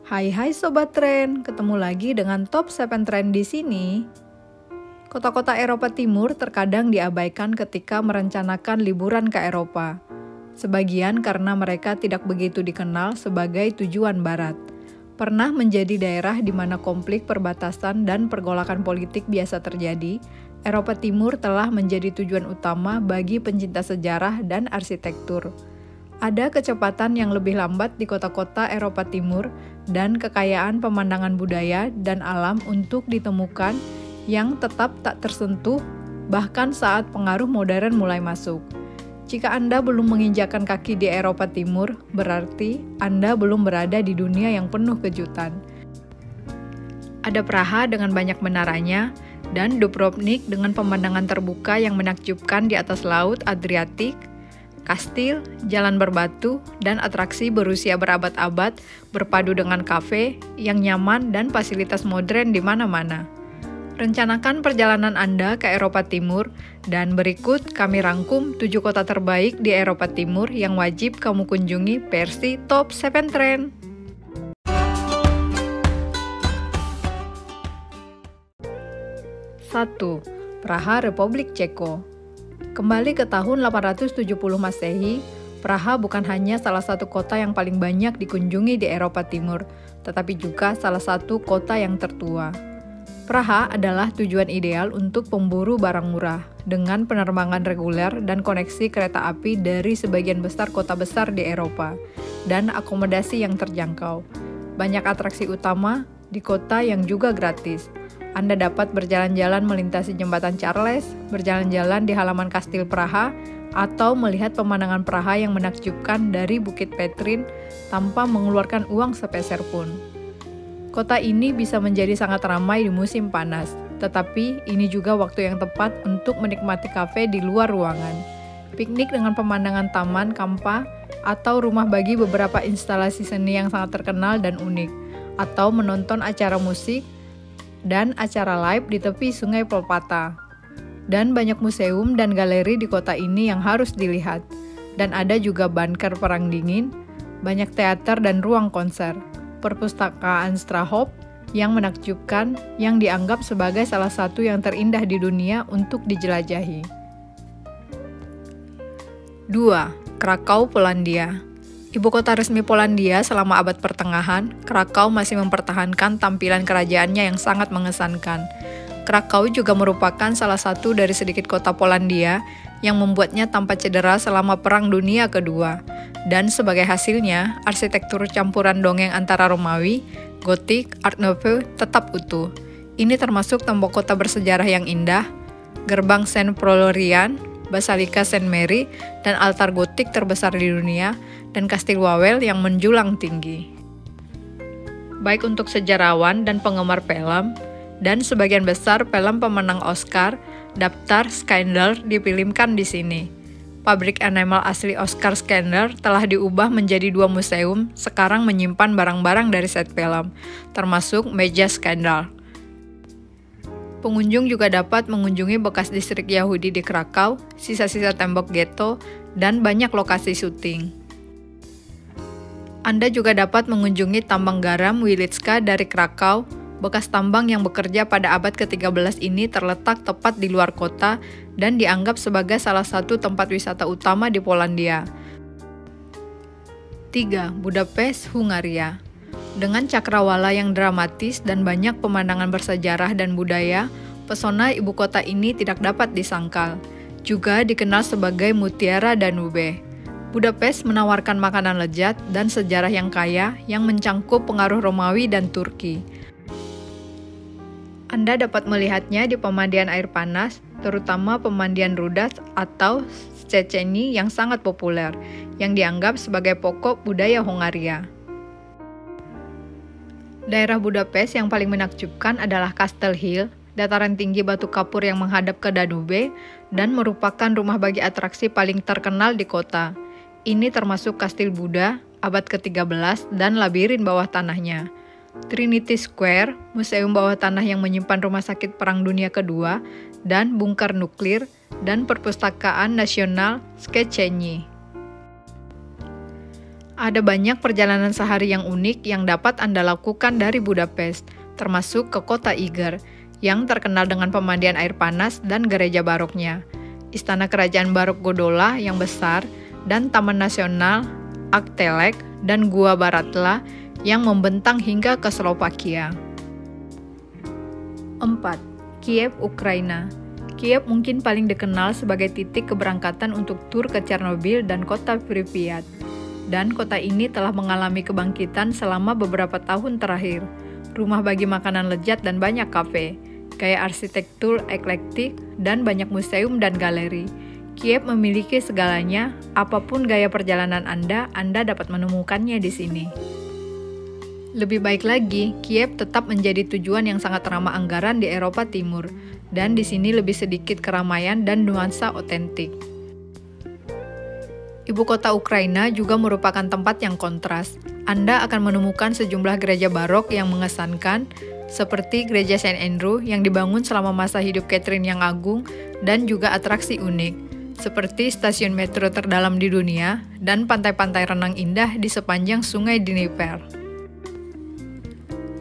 Hai Sobat Tren, ketemu lagi dengan Top 7 Trend di sini. Kota-kota Eropa Timur terkadang diabaikan ketika merencanakan liburan ke Eropa. Sebagian karena mereka tidak begitu dikenal sebagai tujuan barat. Pernah menjadi daerah di mana konflik perbatasan dan pergolakan politik biasa terjadi, Eropa Timur telah menjadi tujuan utama bagi pencinta sejarah dan arsitektur. Ada kecepatan yang lebih lambat di kota-kota Eropa Timur dan kekayaan pemandangan budaya dan alam untuk ditemukan yang tetap tak tersentuh bahkan saat pengaruh modern mulai masuk. Jika Anda belum menginjakkan kaki di Eropa Timur, berarti Anda belum berada di dunia yang penuh kejutan. Ada Praha dengan banyak menaranya, dan Dubrovnik dengan pemandangan terbuka yang menakjubkan di atas laut Adriatik, kastil, jalan berbatu, dan atraksi berusia berabad-abad berpadu dengan kafe yang nyaman dan fasilitas modern di mana-mana. Rencanakan perjalanan Anda ke Eropa Timur, dan berikut kami rangkum 7 kota terbaik di Eropa Timur yang wajib kamu kunjungi versi Top 7 Trend. 1. Praha, Republik Ceko. Kembali ke tahun 870 Masehi, Praha bukan hanya salah satu kota yang paling banyak dikunjungi di Eropa Timur, tetapi juga salah satu kota yang tertua. Praha adalah tujuan ideal untuk pemburu barang murah, dengan penerbangan reguler dan koneksi kereta api dari sebagian besar kota besar di Eropa, dan akomodasi yang terjangkau. Banyak atraksi utama di kota yang juga gratis. Anda dapat berjalan-jalan melintasi jembatan Charles, berjalan-jalan di halaman Kastil Praha, atau melihat pemandangan Praha yang menakjubkan dari Bukit Petrin tanpa mengeluarkan uang sepeser pun. Kota ini bisa menjadi sangat ramai di musim panas, tetapi ini juga waktu yang tepat untuk menikmati kafe di luar ruangan, piknik dengan pemandangan taman Kampa, atau rumah bagi beberapa instalasi seni yang sangat terkenal dan unik, atau menonton acara musik dan acara live di tepi Sungai Polpata. Dan banyak museum dan galeri di kota ini yang harus dilihat. Dan ada juga bunker perang dingin, banyak teater dan ruang konser, perpustakaan Strahov yang menakjubkan yang dianggap sebagai salah satu yang terindah di dunia untuk dijelajahi. 2. Krakau, Polandia. Ibu kota resmi Polandia selama abad pertengahan, Krakau masih mempertahankan tampilan kerajaannya yang sangat mengesankan. Krakau juga merupakan salah satu dari sedikit kota Polandia yang membuatnya tanpa cedera selama Perang Dunia Kedua. Dan sebagai hasilnya, arsitektur campuran dongeng antara Romawi, Gotik, Art Nouveau tetap utuh. Ini termasuk tembok kota bersejarah yang indah, gerbang Saint Florian, Basilika Saint Mary, dan altar gotik terbesar di dunia, dan kastil Wawel yang menjulang tinggi. Baik untuk sejarawan dan penggemar film, dan sebagian besar film pemenang Oscar, daftar Skandal difilmkan di sini. Pabrik enamel asli Oscar Skandal telah diubah menjadi 2 museum, sekarang menyimpan barang-barang dari set film, termasuk meja Skandal. Pengunjung juga dapat mengunjungi bekas distrik Yahudi di Krakau, sisa-sisa tembok ghetto, dan banyak lokasi syuting. Anda juga dapat mengunjungi tambang garam Wilicka dari Krakau. Bekas tambang yang bekerja pada abad ke-13 ini terletak tepat di luar kota dan dianggap sebagai salah satu tempat wisata utama di Polandia. 3. Budapest, Hungaria. Dengan cakrawala yang dramatis dan banyak pemandangan bersejarah dan budaya, pesona ibu kota ini tidak dapat disangkal. Juga dikenal sebagai Mutiara Danube. Budapest menawarkan makanan lezat dan sejarah yang kaya yang mencangkup pengaruh Romawi dan Turki. Anda dapat melihatnya di pemandian air panas, terutama pemandian Rudas atau Széchenyi yang sangat populer, yang dianggap sebagai pokok budaya Hongaria. Daerah Budapest yang paling menakjubkan adalah Castle Hill, dataran tinggi batu kapur yang menghadap ke Danube, dan merupakan rumah bagi atraksi paling terkenal di kota. Ini termasuk Kastil Buddha, abad ke-13, dan labirin bawah tanahnya. Trinity Square, museum bawah tanah yang menyimpan rumah sakit Perang Dunia Kedua, dan bunker nuklir, dan perpustakaan nasional Széchenyi. Ada banyak perjalanan sehari yang unik yang dapat Anda lakukan dari Budapest, termasuk ke kota Iger, yang terkenal dengan pemandian air panas dan gereja baroknya, istana kerajaan barok Godola yang besar, dan Taman Nasional Aktelek dan Gua Baratla yang membentang hingga ke Slovakia. 4. Kiev, Ukraina. Kiev mungkin paling dikenal sebagai titik keberangkatan untuk tur ke Chernobyl dan kota Pripyat. Dan kota ini telah mengalami kebangkitan selama beberapa tahun terakhir. Rumah bagi makanan lezat dan banyak kafe, gaya arsitektur eklektik, dan banyak museum dan galeri. Kiev memiliki segalanya, apapun gaya perjalanan Anda dapat menemukannya di sini. Lebih baik lagi, Kiev tetap menjadi tujuan yang sangat ramah anggaran di Eropa Timur, dan di sini lebih sedikit keramaian dan nuansa otentik. Ibu kota Ukraina juga merupakan tempat yang kontras. Anda akan menemukan sejumlah gereja barok yang mengesankan, seperti gereja Saint Andrew yang dibangun selama masa hidup Catherine yang Agung, dan juga atraksi unik, seperti stasiun metro terdalam di dunia dan pantai-pantai renang indah di sepanjang sungai Dnieper.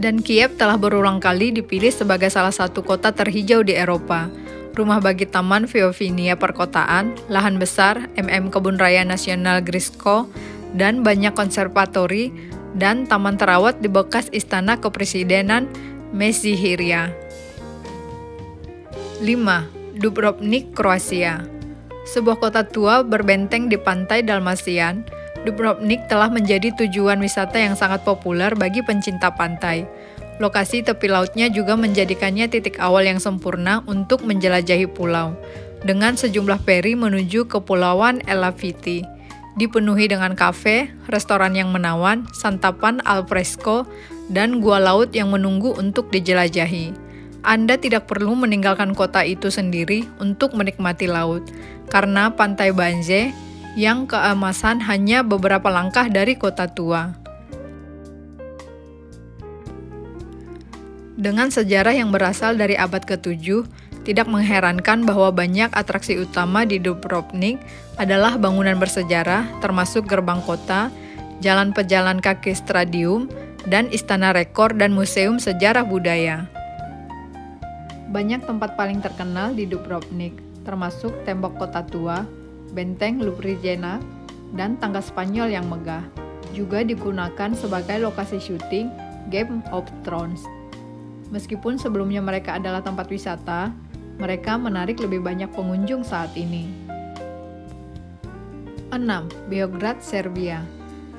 Dan Kiev telah berulang kali dipilih sebagai salah satu kota terhijau di Eropa. Rumah bagi Taman Feofinia Perkotaan, lahan besar, Kebun Raya Nasional Grisko, dan banyak konservatori dan taman terawat di bekas istana kepresidenan Mesihiria. 5. Dubrovnik, Kroasia. Sebuah kota tua berbenteng di pantai Dalmatian, Dubrovnik telah menjadi tujuan wisata yang sangat populer bagi pencinta pantai. Lokasi tepi lautnya juga menjadikannya titik awal yang sempurna untuk menjelajahi pulau, dengan sejumlah feri menuju Kepulauan Elaviti, dipenuhi dengan kafe, restoran yang menawan, santapan al fresco, dan gua laut yang menunggu untuk dijelajahi. Anda tidak perlu meninggalkan kota itu sendiri untuk menikmati laut, karena Pantai Banze yang keemasan hanya beberapa langkah dari kota tua. Dengan sejarah yang berasal dari abad ke-7, tidak mengherankan bahwa banyak atraksi utama di Dubrovnik adalah bangunan bersejarah, termasuk gerbang kota, jalan pejalan kaki Stradium, dan istana rekor dan museum sejarah budaya. Banyak tempat paling terkenal di Dubrovnik, termasuk tembok kota tua, benteng Ljubljana, dan tangga Spanyol yang megah. Juga digunakan sebagai lokasi syuting Game of Thrones. Meskipun sebelumnya mereka adalah tempat wisata, mereka menarik lebih banyak pengunjung saat ini. 6. Beograd, Serbia.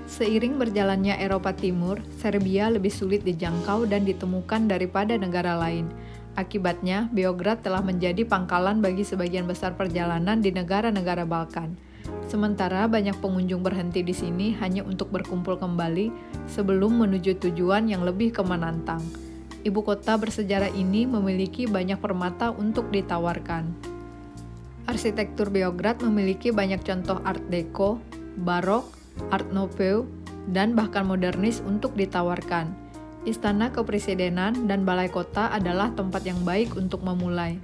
Seiring berjalannya Eropa Timur, Serbia lebih sulit dijangkau dan ditemukan daripada negara lain. Akibatnya, Beograd telah menjadi pangkalan bagi sebagian besar perjalanan di negara-negara Balkan. Sementara banyak pengunjung berhenti di sini hanya untuk berkumpul kembali sebelum menuju tujuan yang lebih menantang. Ibu kota bersejarah ini memiliki banyak permata untuk ditawarkan. Arsitektur Beograd memiliki banyak contoh Art Deco, Barok, Art Nouveau, dan bahkan modernis untuk ditawarkan. Istana Kepresidenan dan Balai Kota adalah tempat yang baik untuk memulai.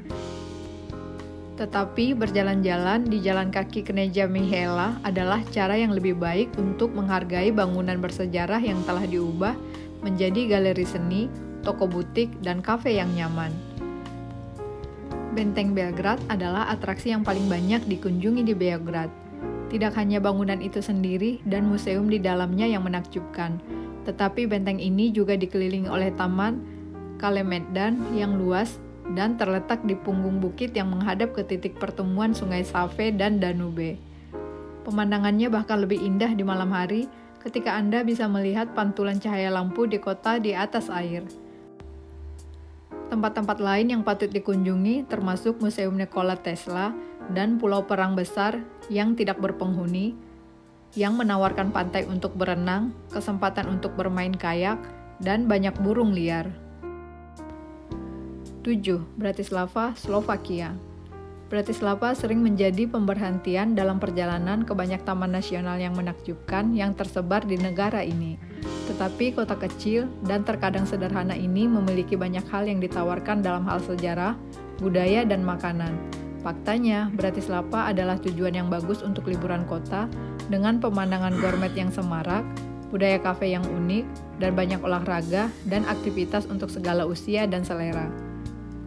Tetapi berjalan-jalan di jalan kaki Kneža Mihaela adalah cara yang lebih baik untuk menghargai bangunan bersejarah yang telah diubah menjadi galeri seni, toko butik, dan kafe yang nyaman. Benteng Belgrad adalah atraksi yang paling banyak dikunjungi di Beograd. Tidak hanya bangunan itu sendiri dan museum di dalamnya yang menakjubkan, tetapi benteng ini juga dikelilingi oleh Taman Kalemegdan yang luas dan terletak di punggung bukit yang menghadap ke titik pertemuan Sungai Save dan Danube. Pemandangannya bahkan lebih indah di malam hari ketika Anda bisa melihat pantulan cahaya lampu di kota di atas air. Tempat-tempat lain yang patut dikunjungi termasuk Museum Nikola Tesla dan Pulau Perang Besar yang tidak berpenghuni, yang menawarkan pantai untuk berenang, kesempatan untuk bermain kayak, dan banyak burung liar. 7. Bratislava, Slovakia. Bratislava sering menjadi pemberhentian dalam perjalanan ke banyak taman nasional yang menakjubkan yang tersebar di negara ini. Tetapi kota kecil dan terkadang sederhana ini memiliki banyak hal yang ditawarkan dalam hal sejarah, budaya, dan makanan. Faktanya, Bratislava adalah tujuan yang bagus untuk liburan kota dengan pemandangan gourmet yang semarak, budaya kafe yang unik, dan banyak olahraga dan aktivitas untuk segala usia dan selera.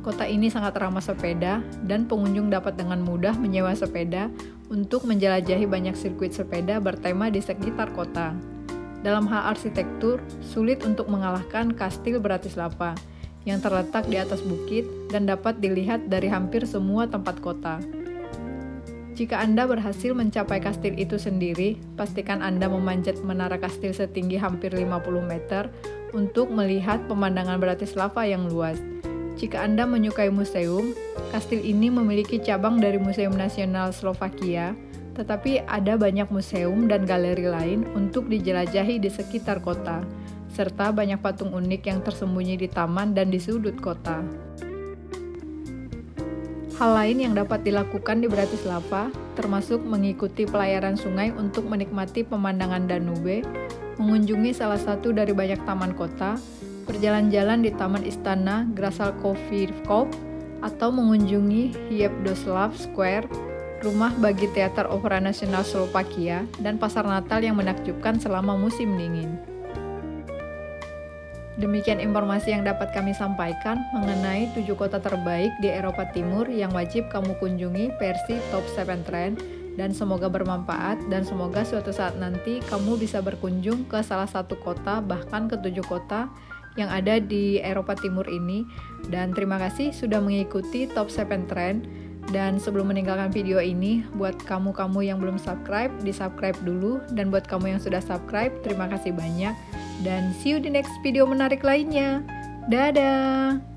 Kota ini sangat ramah sepeda dan pengunjung dapat dengan mudah menyewa sepeda untuk menjelajahi banyak sirkuit sepeda bertema di sekitar kota. Dalam hal arsitektur, sulit untuk mengalahkan Kastil Bratislava yang terletak di atas bukit dan dapat dilihat dari hampir semua tempat kota. Jika Anda berhasil mencapai kastil itu sendiri, pastikan Anda memanjat menara kastil setinggi hampir 50 meter untuk melihat pemandangan Bratislava yang luas. Jika Anda menyukai museum, kastil ini memiliki cabang dari Museum Nasional Slovakia, tetapi ada banyak museum dan galeri lain untuk dijelajahi di sekitar kota, serta banyak patung unik yang tersembunyi di taman dan di sudut kota. Hal lain yang dapat dilakukan di Bratislava termasuk mengikuti pelayaran sungai untuk menikmati pemandangan Danube, mengunjungi salah satu dari banyak taman kota, berjalan-jalan di Taman Istana Grassalkovykov, atau mengunjungi Jiepdoslav Square, rumah bagi Teater Opera Nasional Slovakia, dan pasar Natal yang menakjubkan selama musim dingin. Demikian informasi yang dapat kami sampaikan mengenai 7 kota terbaik di Eropa Timur yang wajib kamu kunjungi versi Top 7 Trend, dan semoga bermanfaat dan semoga suatu saat nanti kamu bisa berkunjung ke salah satu kota bahkan ke 7 kota yang ada di Eropa Timur ini. Dan terima kasih sudah mengikuti Top 7 Trend. Dan sebelum meninggalkan video ini, buat kamu-kamu yang belum subscribe, di-subscribe dulu. Dan buat kamu yang sudah subscribe, terima kasih banyak. Dan see you di next video menarik lainnya. Dadah!